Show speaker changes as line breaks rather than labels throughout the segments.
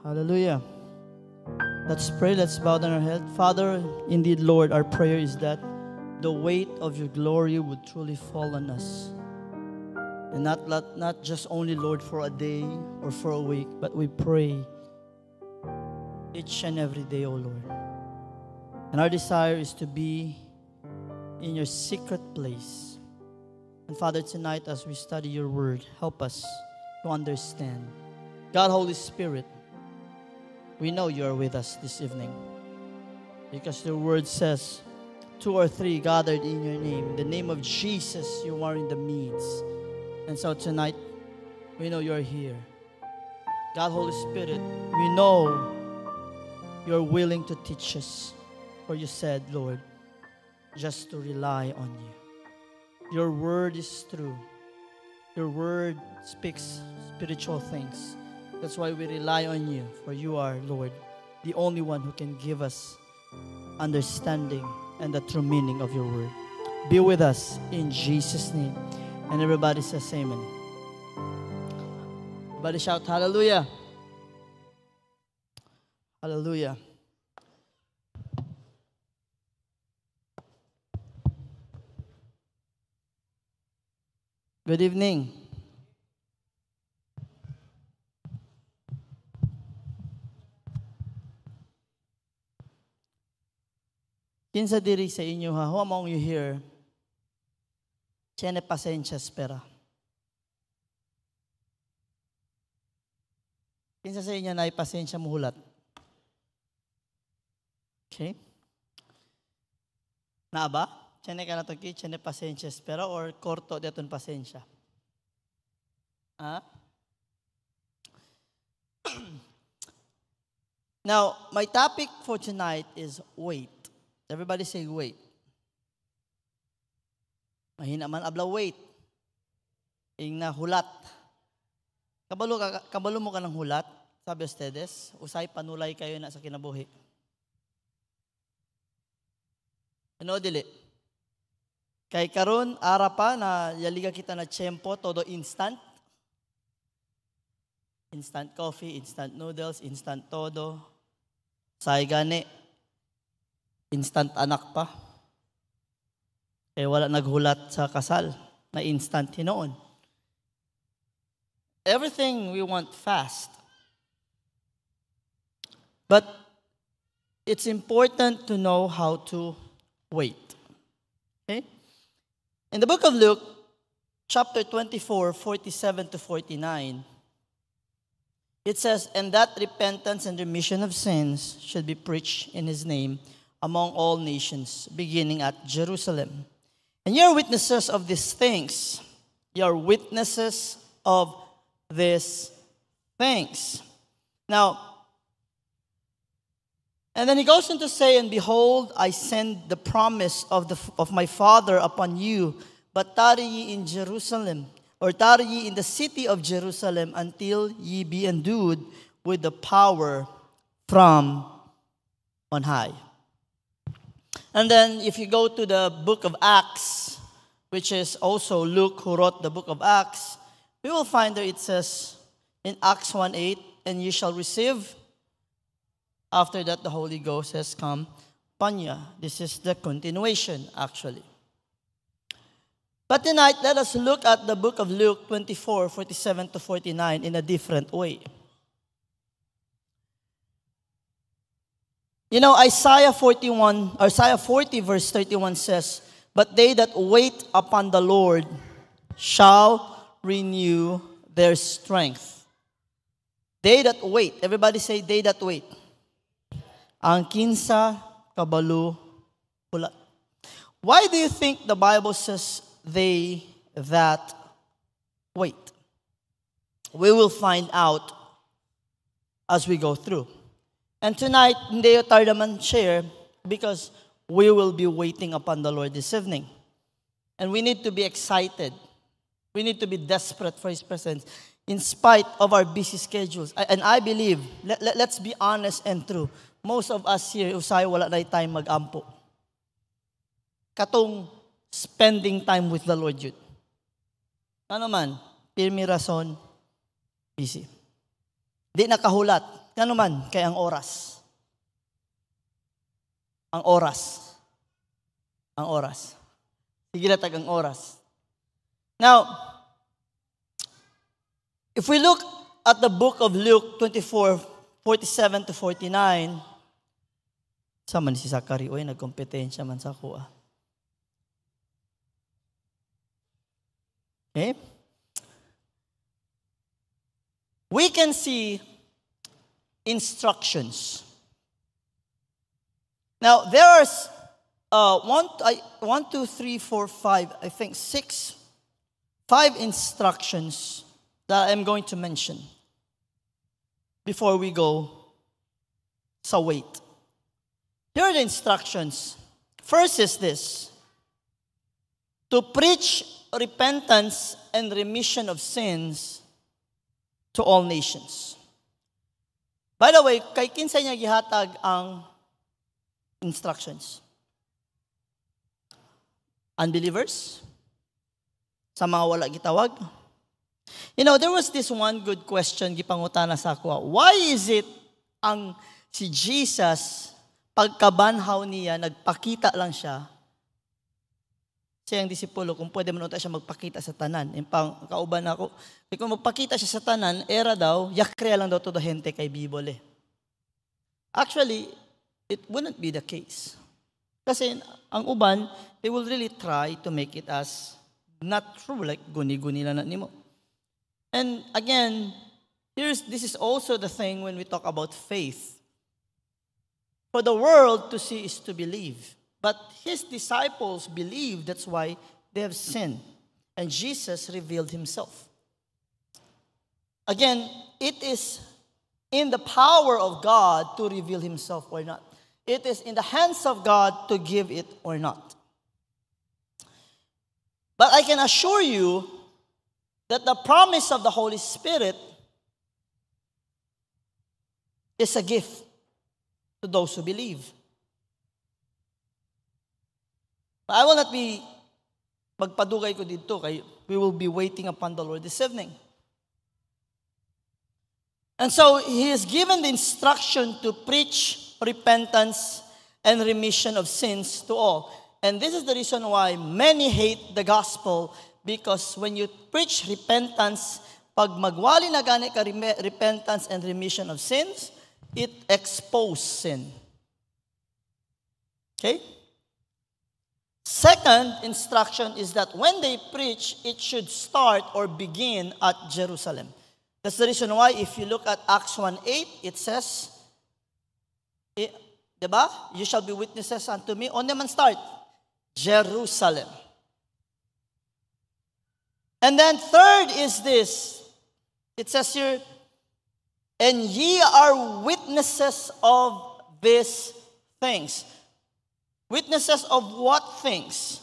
Hallelujah. Let's pray. Let's bow down our head. Father, indeed, Lord, our prayer is that the weight of your glory would truly fall on us. And not just only, Lord, for a day or for a week, but we pray each and every day, O Lord. And our desire is to be in your secret place. And Father, tonight as we study your word, help us to understand. God, Holy Spirit, we know you are with us this evening because your word says, 2 or 3 gathered in your name. In the name of Jesus, you are in the midst. And so tonight, we know you're here. God, Holy Spirit, we know you're willing to teach us. For you said, Lord, just to rely on you. Your word is true. Your word speaks spiritual things. That's why we rely on you. For you are, Lord, the only one who can give us understanding and the true meaning of your word. Be with us in Jesus' name. And everybody says amen. Everybody shout hallelujah. Hallelujah. Good evening. Kinsa diri sa inyo ha, who among you here, tiene pasensya espera? Kinsa sa inyo na pasensya muhulat? Okay. Na ba? Tiene ka na to ki, tiene pasensya espera or korto daton pasensya? Ah? Now, my topic for tonight is wait. Everybody say wait. Mahina man abla wait. Ing na hulat. Kabalo mo ka ng hulat, sabi ustedes, usay panulay kayo na sa kinabuhi. Ano dili? Kay karon ara pa na yaliga kita na tiyempo todo instant. Instant coffee, instant noodles, instant todo. Say gani instant anak pa. Eh wala naghulat sa kasal na instant hinoon. Everything we want fast. But it's important to know how to wait. Okay? In the book of Luke, chapter 24, 47 to 49, it says, "And that repentance and remission of sins should be preached in his name among all nations, beginning at Jerusalem. And you're witnesses of these things. You're witnesses of these things." Now, and then he goes on to say, "And behold, I send the promise of my Father upon you, but tarry ye in Jerusalem, or tarry ye in the city of Jerusalem, until ye be endued with the power from on high." And then if you go to the book of Acts, which is also Luke who wrote the book of Acts, we will find there it says in Acts 1:8, "And ye shall receive after that the Holy Ghost has come upon you." This is the continuation actually. But tonight, let us look at the book of Luke 24, 47 to 49 in a different way. You know, Isaiah 40 verse 31 says, "But they that wait upon the Lord shall renew their strength." They that wait. Everybody say, they that wait. Ang kinsa kabalo hulat. Why do you think the Bible says they that wait? We will find out as we go through. And tonight, hindi tayo naman share because we will be waiting upon the Lord this evening. And we need to be excited. We need to be desperate for His presence in spite of our busy schedules. And I believe, let's be honest and true, most of us here, usay wala na time mag-ampo. Katong spending time with the Lord yun. Ano man, pirmi rason, busy. Di nakahulat. Kano man, kay ang oras. Ang oras. Ang oras. Sige na ang oras. Now, if we look at the book of Luke 24:47 to 49, sa man si Zachary, oy, nagkompetensya man sa kuha. Okay? We can see instructions. Now, there are 1, 2, 3, 4, 5, I think 5 instructions that I'm going to mention before we go sa wait. Here are the instructions. First is this: to preach repentance and remission of sins to all nations. By the way, kay kinsa niya gihatag ang instructions? Unbelievers? Sa mga wala gitawag? You know, there was this one good question gipangutana sa ako. Why is it ang si Jesus, pagkabanhaw niya, nagpakita lang siya sa iyang disipulo, kung pwede man siya magpakita sa tanan. Yung kauban ako, kung magpakita siya sa tanan, era daw, yakrea lang daw to the hente kay Bibole. Actually, it wouldn't be the case. Kasi ang uban, they will really try to make it as not true, like guni-guni lang na nimo. And again, this is also the thing when we talk about faith. For the world to see is to believe. But his disciples believed, that's why they have sinned. And Jesus revealed himself. Again, it is in the power of God to reveal himself or not. It is in the hands of God to give it or not. But I can assure you that the promise of the Holy Spirit is a gift to those who believe. But I will not be magpadugay ko dito kay we will be waiting upon the Lord this evening. And so he is given the instruction to preach repentance and remission of sins to all. And this is the reason why many hate the gospel, because when you preach repentance, pag magwali na gani ka repentance and remission of sins, it exposes sin. Okay? Second instruction is that when they preach, it should start or begin at Jerusalem. That's the reason why if you look at Acts 1:8, it says, diba? You shall be witnesses unto me. On naman start, Jerusalem. And then third is this. It says here, and ye are witnesses of these things. Witnesses of what things?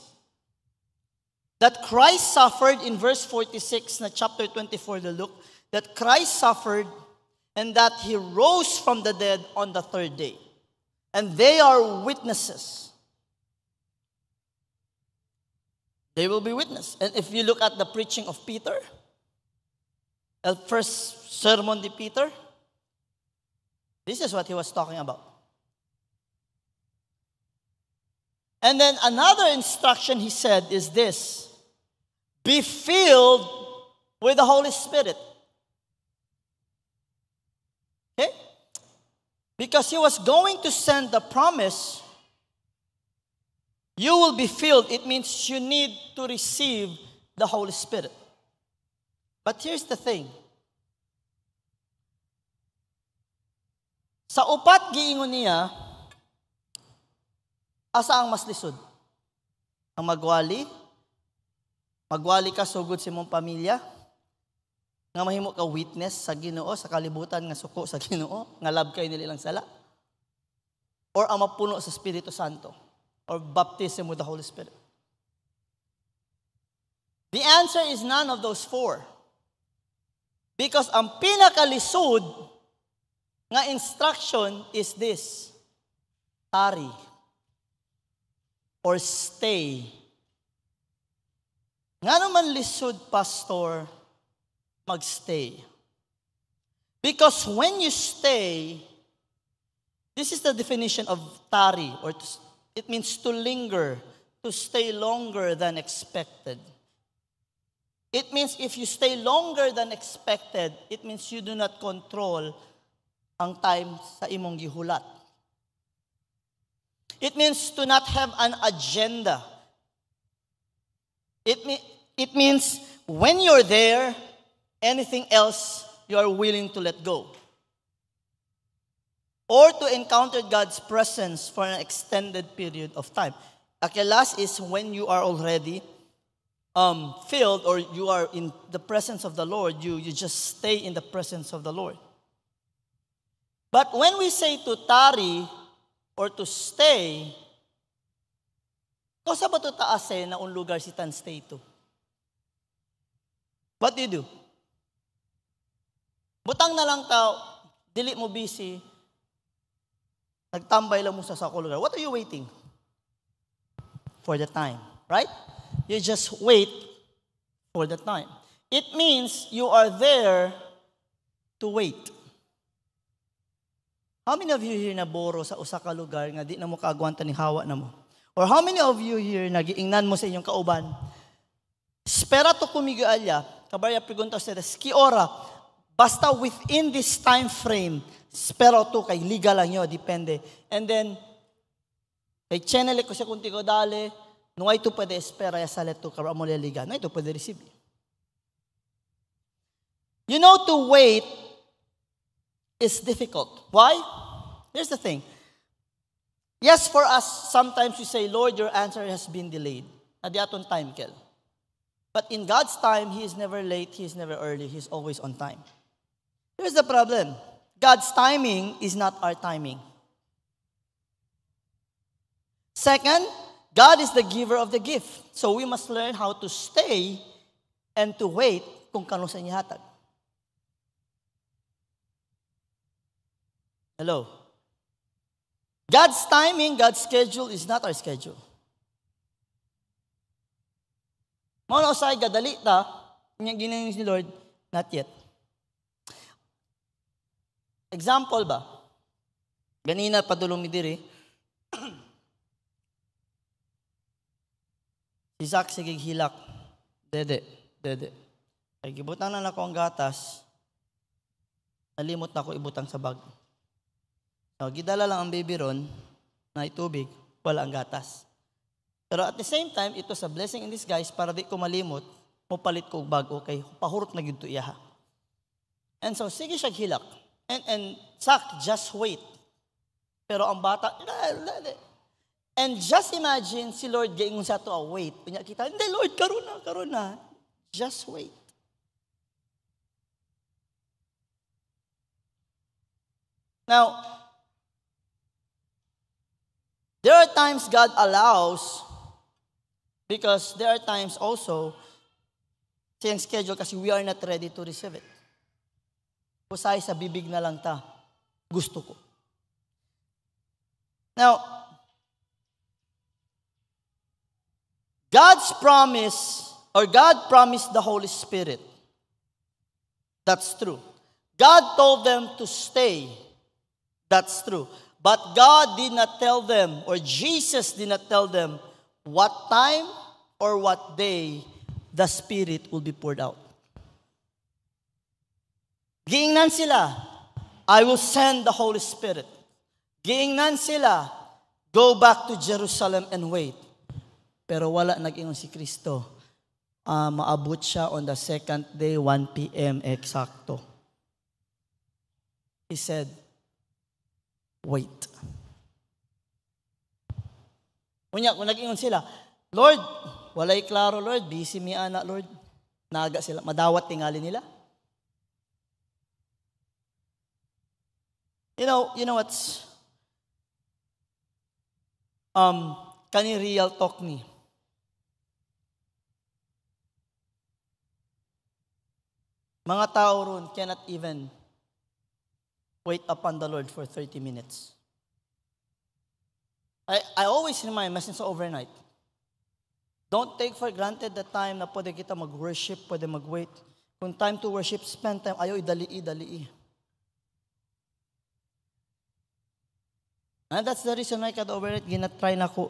That Christ suffered in verse 46 na chapter 24 the Luke, that Christ suffered and that he rose from the dead on the third day. And they are witnesses. They will be witnesses. And if you look at the preaching of Peter, the first sermon of Peter, this is what he was talking about. And then another instruction he said is this: be filled with the Holy Spirit. Okay? Because he was going to send the promise, you will be filled. It means you need to receive the Holy Spirit. But here's the thing. Sa upat giingon niya, asa ang mas lisod? Ang magwali? Magwali ka sugod sa imong pamilya? Nga mahimo ka witness sa Ginoo, sa kalibutan nga suko sa Ginoo, nga love kayo nila lang sala? Or ang mapuno sa Espiritu Santo? Or baptism with the Holy Spirit? The answer is none of those four. Because ang pinakalisod nga instruction is this: tarry or stay. Nga naman lisod, pastor, magstay. Because when you stay, this is the definition of tari, or it means to linger, to stay longer than expected. It means if you stay longer than expected, it means you do not control ang time sa imong gihulat. It means to not have an agenda. It means when you're there, anything else you are willing to let go. Or to encounter God's presence for an extended period of time. Akilas is when you are already filled, or you are in the presence of the Lord, you just stay in the presence of the Lord. But when we say to tari, or to stay, kung sa ba ito taase na un lugar si tan stay to? What do you do? Butang na lang tao, dili mo busy, nagtambay lang mo sa sako lugar. What are you waiting? For the time, right? You just wait for the time. It means you are there to wait. How many of you here na boro sa usa ka lugar nga di na mo kaagwanta ni hawa na mo? Or how many of you here nagiingnan mo sa inyong kauban? Espera to kumigo alya, kabarya pregunta ustedes, ki ora, basta within this time frame, espera to kay liga lang yun, depende. And then, kay channel ko siya kuntigo dali, nung ay to pwede espera ya salet to kara mo liga, nung ay to pwede receive. You know, to wait is difficult. Why? Here's the thing. Yes, for us, sometimes we say, Lord, your answer has been delayed. Adi aton time, kel. But in God's time, He is never late, He is never early, He is always on time. Here's the problem. God's timing is not our timing. Second, God is the giver of the gift. So we must learn how to stay and to wait kung kano sa inyahatag. Hello? God's timing, God's schedule is not our schedule. Mao usay gadali ta, nya ginahimo ni Lord, not yet. Example ba? Ganina padulong mi diri. Si Zach sige hilak. Dede. Ay gibutang na nako ang gatas. Nalimot na ako ibutang sa bag. So, gidala lang ang baby ron na itubig, wala ang gatas. Pero at the same time, ito sa blessing in disguise para di ko malimot, mupalit ko og bago kay pahurot na gyud to iya. And so sige siya hilak. And Zach, just wait. Pero ang bata, and just imagine si Lord gaingon sa to, wait. Kunya kita, hindi Lord, karon na. Just wait. Now, there are times God allows, because there are times also, siyang schedule kasi we are not ready to receive it. Kusay sa bibig na lang ta. Gusto ko. Now, God's promise, or God promised the Holy Spirit. That's true. God told them to stay. That's true. But God did not tell them, or Jesus did not tell them, what time or what day the Spirit will be poured out. Giingnan sila, I will send the Holy Spirit. Giingnan sila, go back to Jerusalem and wait. Pero wala nag-ingon si Kristo. Maabot siya on the second day, 1 p.m. eksakto. He said, wait. Unya, kung nag-ingon sila, Lord, walay klaro, Lord, busy mi ana, Lord. Naga sila, madawat tingali nila. You know what's kani real talk ni. Mga tao ron cannot even wait upon the Lord for 30 minutes. I always remind myself sa overnight. Don't take for granted the time na pwede kita mag-worship, pwede mag-wait. Kung time to worship, spend time, ayaw idali. And that's the reason why kada over it, ginatry na ko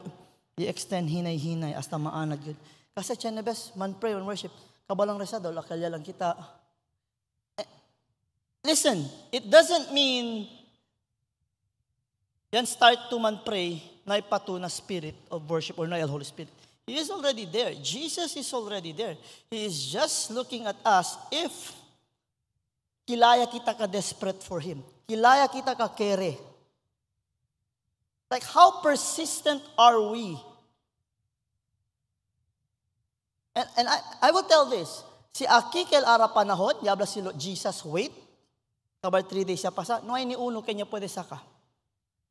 i-extend hinay-hinay hasta maanad yun. Kasi chenebes, man pray, man worship, kabalang resado, lakalya lang kita. Listen, it doesn't mean yan start to man pray na ipato na spirit of worship or na Holy Spirit. He is already there. Jesus is already there. He is just looking at us if kilaya kita ka desperate for Him. Kilaya kita ka kere. Like how persistent are we? And I will tell this. Si Akikel ara panahon, yabla si Jesus wait. Kabar 3 days siya pasa. No ay ni uno kanya pwede saka.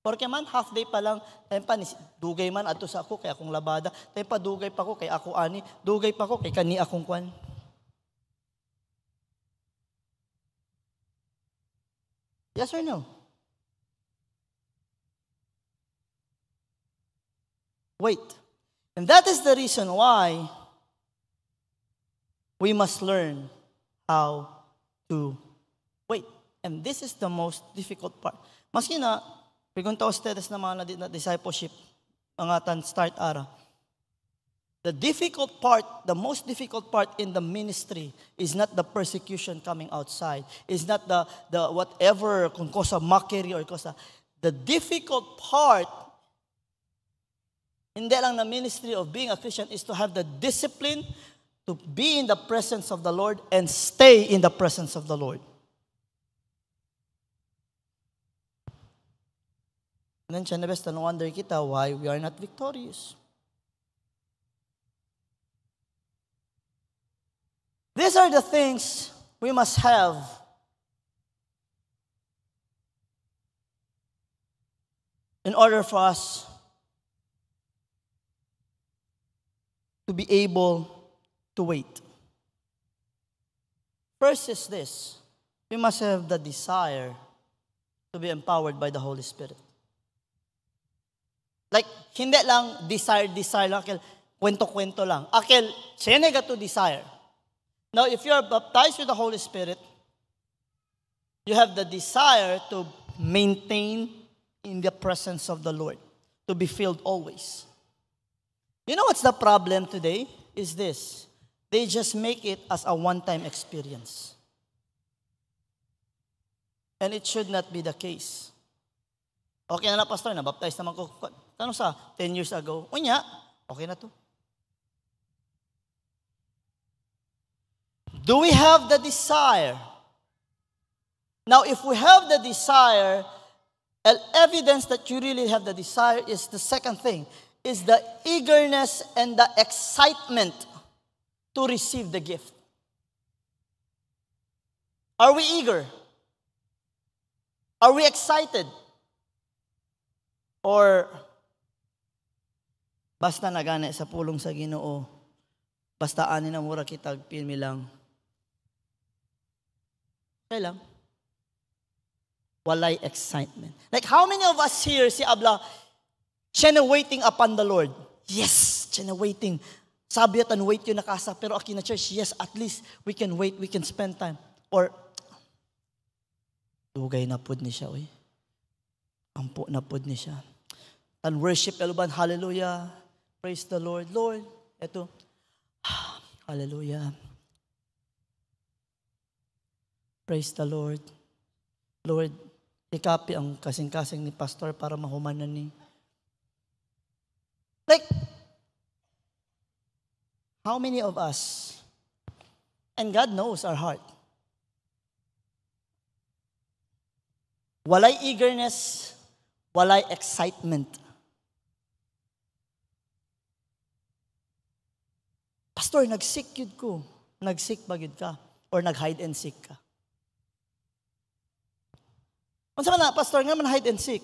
Porque man, half day pa lang, tayo pa, dugay man ato sa ako, kaya akong labada. Tayo pa, dugay pa ko, kaya ako ani. Dugay pa ko, kaya kani akong kwan. Yes or no? Wait. And that is the reason why we must learn how to wait. And this is the most difficult part. Maski na, pregunta ustedes na mga na discipleship, mga tan start ara. The difficult part, the most difficult part in the ministry is not the persecution coming outside. Is not the whatever, kung kosa mockery or kosa. The difficult part, hindi lang na ministry of being a Christian is to have the discipline to be in the presence of the Lord and stay in the presence of the Lord. And then, Chenebes, no wonder kita why we are not victorious. These are the things we must have in order for us to be able to wait. First is this. We must have the desire to be empowered by the Holy Spirit. Like, hindi lang desire lang. Akil, kwento-kwento lang. Akil, senega to desire. Now, if you are baptized with the Holy Spirit, you have the desire to maintain in the presence of the Lord. To be filled always. You know what's the problem today? Is this. They just make it as a one-time experience. And it should not be the case. Okay na pastor, nabaptize naman ko. Tanong sa 10 years ago, unya, okay na to. Do we have the desire? Now, if we have the desire, evidence that you really have the desire is the second thing, is the eagerness and the excitement to receive the gift. Are we eager? Are we excited? Or basta nagana sa pulong sa Ginoo, basta ani na mura kitag pilmi lang. Okay lang. Walay excitement. Like how many of us here si Abla, siya na waiting upon the Lord? Yes, siya na waiting. Sabi at wait yun nakasa, pero aki na church, yes, at least we can wait, we can spend time. Or, dugay na pud ni siya, oy. Ampo na pud ni siya. And worship, eluban, hallelujah. Praise the Lord. Lord, eto. Hallelujah. Praise the Lord. Lord, ikapi ang kasing-kasing ni pastor para mahumanan ni. Like, how many of us, and God knows our heart, walay eagerness, walay excitement. Pastor, nag-seek yun ko. Nag-seek ba yun ka? Or nag-hide and seek ka? Kung saan na, pastor, nga man hide and seek.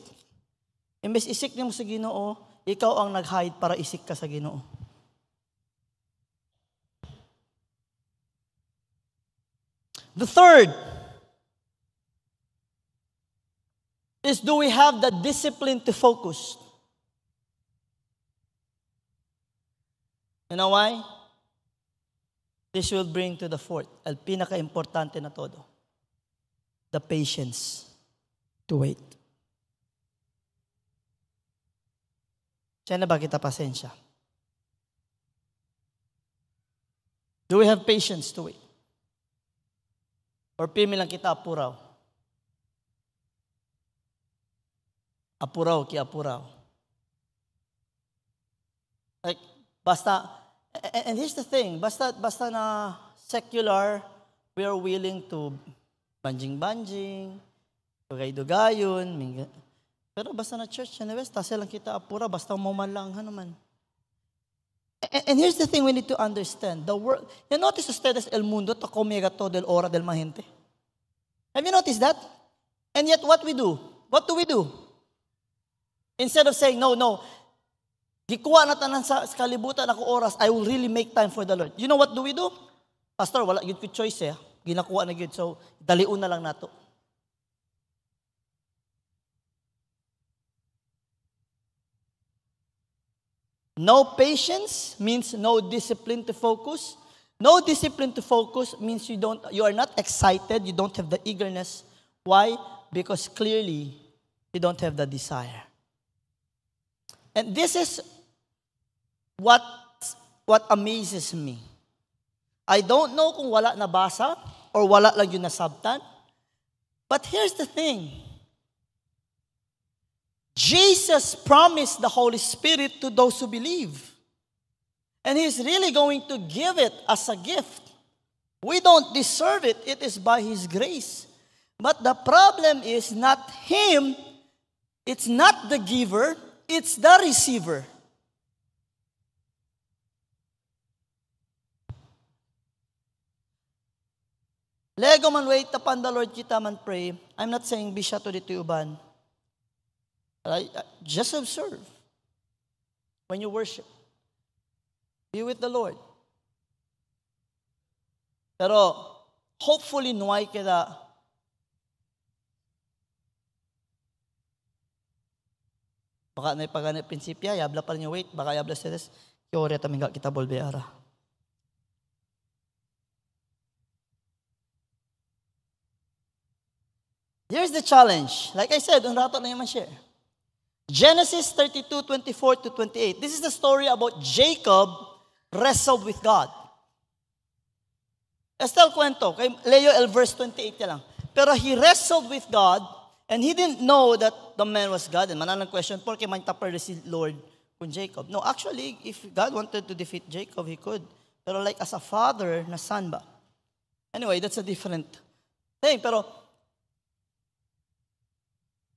Imbes isik niyo mo sa Ginoo, ikaw ang nag-hide para isik ka sa Ginoo. The third is, do we have the discipline to focus? You know why? This will bring to the fourth, al pinaka-importante na todo, the patience to wait. Siya na ba kita pasensya? Do we have patience to wait? Or pimi lang kita apuraw? Apuraw ki apuraw. Like, basta, and here's the thing, basta na secular, we are willing to banjing-banjing, dugay-dugayon, pero basta na church, anyways, tasya lang kita apura, basta umaman lang, naman. And here's the thing we need to understand. The world, you notice ustedes el mundo ta comega todo el hora del gente. Have you noticed that? And yet what we do? What do we do? Instead of saying, no, gikuha na tanan sa kalibutan ako oras, I will really make time for the Lord. You know what do we do? Pastor, wala yun ko choice eh. Ginakuha na yun. So, daliun na lang nato. No patience means no discipline to focus. No discipline to focus means you are not excited, you don't have the eagerness. Why? Because clearly, you don't have the desire. And this is what amazes me. I don't know kung wala nabasa or wala lang yun nasabtan. But here's the thing. Jesus promised the Holy Spirit to those who believe. And He's really going to give it as a gift. We don't deserve it. It is by His grace. But the problem is not Him. It's not the giver. It's the receiver. Lego man wait upon the Lord kita man pray. I'm not saying be siya to dito uban. Just observe. When you worship, be with the Lord. Pero hopefully nuay kita baka na ipagana prinsipya, yabla pa rin yung wait, baka yabla sides, yore tamingga kita bolbeara. Here's the challenge. Like I said, un rato na yung man-share. Genesis 32:24-28. This is the story about Jacob wrestled with God. Estel kwento, kay Leo el verse 28 lang. Pero he wrestled with God and he didn't know that the man was God. And mananang question, por que man tapar si Lord kung Jacob? No, actually, if God wanted to defeat Jacob, he could. Pero like as a father, na son ba? Anyway, that's a different thing. Pero,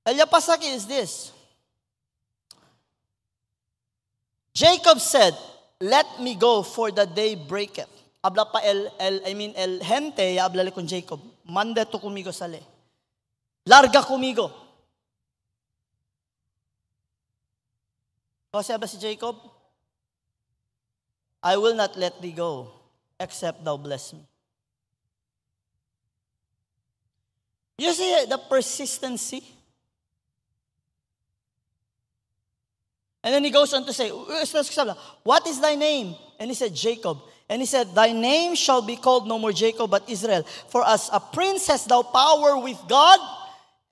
Elyapasaki is this. Jacob said, let me go for the day breaketh. Habla pa el gente, habla le con Jacob. Manda to kumigo sale. Larga kumigo. Kasi habla si Jacob, I will not let thee go, except thou bless me. You see the persistency? And then he goes on to say, what is thy name? And he said, Jacob. And he said, thy name shall be called no more Jacob, but Israel. For as a prince hast thou power with God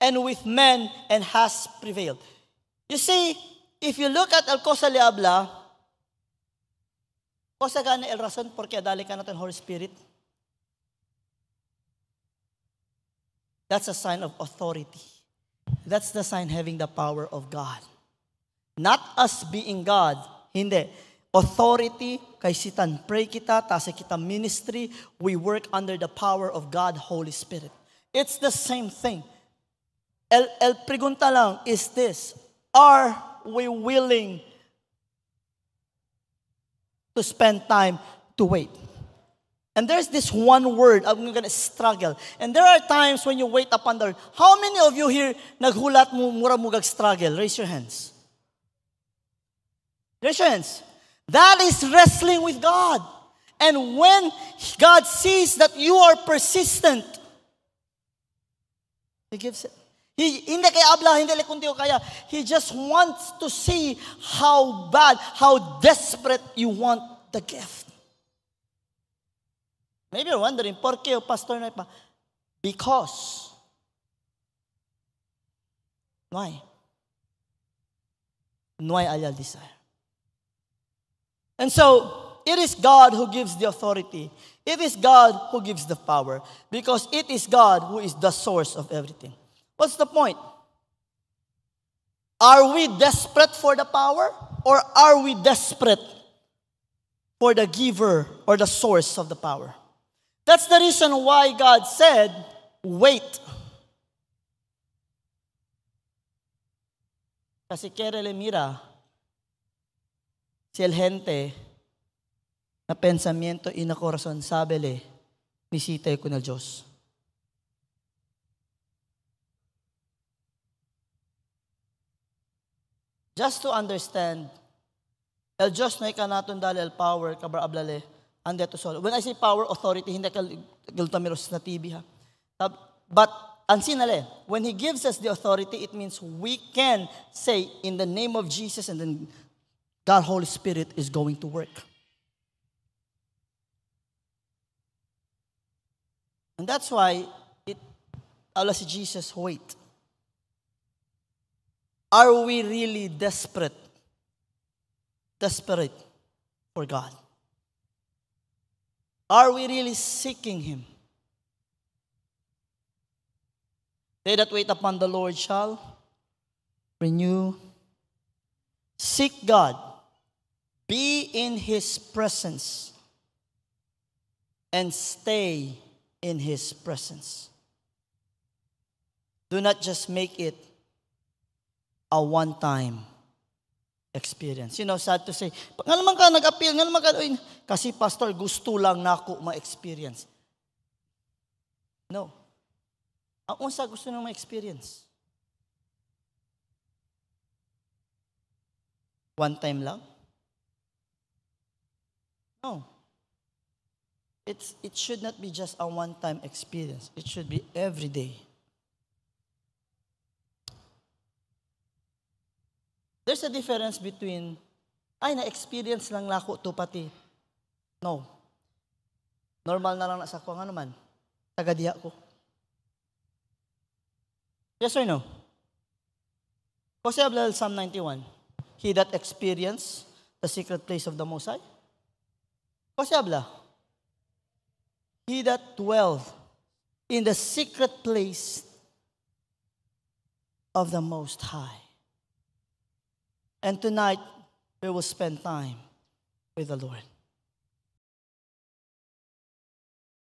and with men, and hast prevailed. You see, if you look at el cosa le habla, cosa gana el razón por qué adali ka natin Holy Spirit? That's a sign of authority. That's the sign having the power of God. Not us being God. Hindi. Authority, kay sitan pray kita, tase kita ministry, we work under the power of God, Holy Spirit. It's the same thing. El pregunta lang is this, are we willing to spend time to wait? And there's this one word, I'm going to struggle. And there are times when you wait upon the Lord. How many of you here naghulat mo, mura mo struggle? Raise your hands. Raise your hands. That is wrestling with God. And when God sees that you are persistent, He gives it. Hindi kaya abla, hindi kundi ko kaya. He just wants to see how bad, how desperate you want the gift. Maybe you're wondering, ¿por qué, Pastor? Because. Why? No hay allá desire. And so, it is God who gives the authority. It is God who gives the power. Because it is God who is the source of everything. What's the point? Are we desperate for the power? Or are we desperate for the giver or the source of the power? That's the reason why God said, wait. Kasi kere le mira, si el gente, na pensamiento y na corazon, sabele, misita ko na Diyos. Just to understand, el Diyos na ikanaton dali el power, kabar ablale, ande to solo. When I say power, authority, hindi ka giltamiros na TV ha. But, ansinale, when He gives us the authority, it means we can say, in the name of Jesus, and then God, Holy Spirit, is going to work. And that's why, Allah si Jesus, wait. Are we really desperate for God? Are we really seeking Him? They that wait upon the Lord shall renew. Seek God. Be in His presence. And stay in His presence. Do not just make it a one-time experience. You know, sad to say, nga naman ka nag-appeal, nga naman ka, kasi pastor, gusto lang na ako ma-experience. No. Ang unsa gusto nang ma-experience? One time lang? No. It should not be just a one-time experience. It should be every day. There's a difference between, ay, na-experience lang nako to pati. No. Normal na lang na sa ko. Nga naman, tagadiha ko. Yes or no? Kasi habla Psalm 91, He that experienced the secret place of the Most High. Kasi habla, He that dwelled in the secret place of the Most High. And tonight, we will spend time with the Lord.